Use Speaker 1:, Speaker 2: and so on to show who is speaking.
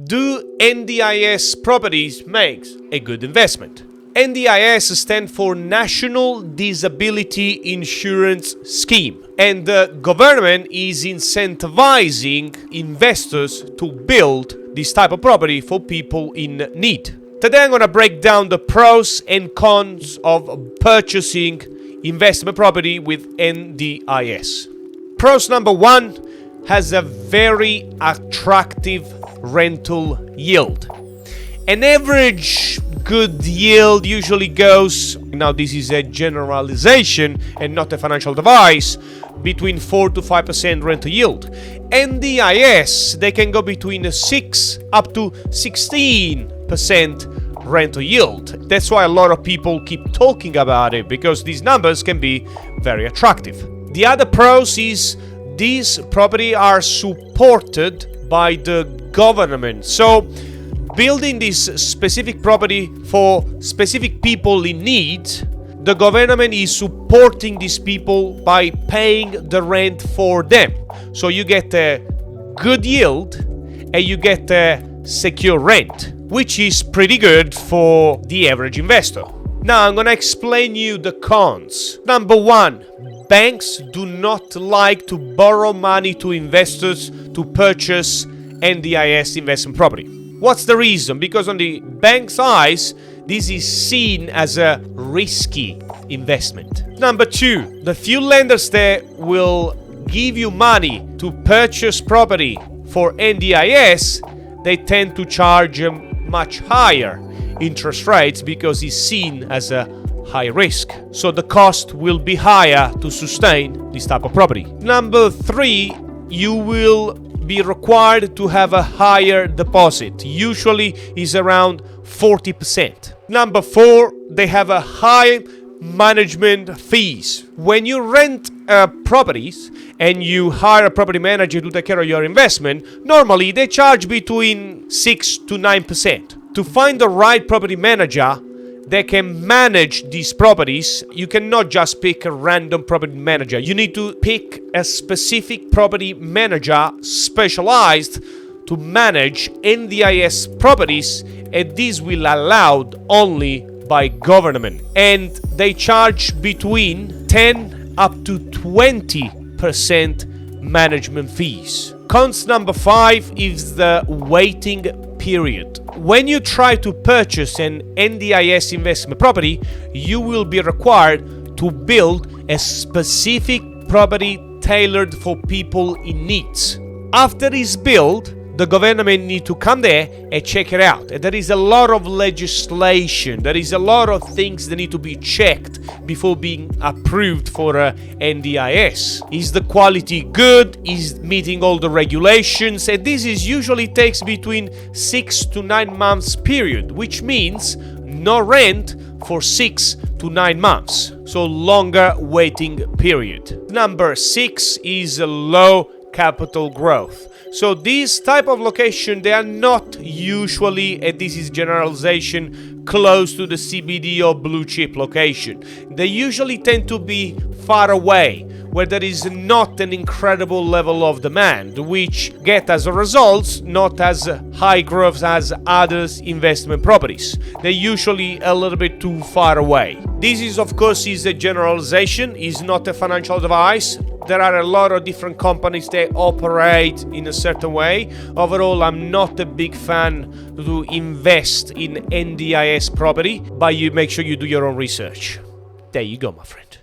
Speaker 1: Do NDIS properties make a good investment? NDIS stands for National Disability Insurance Scheme, and the government is incentivizing investors to build this type of property for people in need. Today I'm going to break down the pros and cons of purchasing investment property with NDIS. Pros number one, has a very attractive rental yield. An average good yield usually goes, now this is a generalization and not a financial advice, between 4 to 5% rental yield. NDIS, they can go between 6 up to 16% rental yield. That's why a lot of people keep talking about it, because these numbers can be very attractive. The other pros is these properties are supported by the government. So building this specific property for specific people in need, the government is supporting these people by paying the rent for them. So you get a good yield and you get a secure rent, which is pretty good for the average investor. Now I'm gonna explain you the cons. Number one, banks do not like to borrow money to investors to purchase NDIS investment property. What's the reason? Because on the bank's eyes, this is seen as a risky investment. Number two, the few lenders that will give you money to purchase property for NDIS, they tend to charge much higher interest rates because it's seen as a high risk. So the cost will be higher to sustain this type of property. Number three, you will be required to have a higher deposit. Usually is around 40%. Number four, they have a high management fees. When you rent properties and you hire a property manager to take care of your investment, normally they charge between 6 to 9%. To find the right property manager that can manage these properties, you cannot just pick a random property manager. You need to pick a specific property manager specialized to manage NDIS properties, and this will allowed only by government. And they charge between 10 up to 20% management fees. Cons number 5 is the waiting period. When you try to purchase an NDIS investment property, you will be required to build a specific property tailored for people in needs. After it's built, the government need to come there and check it out. And there is a lot of legislation, there is a lot of things that need to be checked before being approved for NDIS. Is the quality good? Is meeting all the regulations? And this is usually takes between 6 to 9 months period, which means no rent for 6 to 9 months. So longer waiting period. Number 6 is a low capital growth. So these type of location, they are not usually, and this is generalization, close to the CBD or blue chip location. They usually tend to be far away, where there is not an incredible level of demand, which get as a result not as high growth as others investment properties. They're usually a little bit too far away. This is, of course, is a generalization, is not a financial advice. There are a lot of different companies that operate in a certain way. Overall, I'm not a big fan to invest in NDIS property, but you make sure you do your own research. There you go, my friend.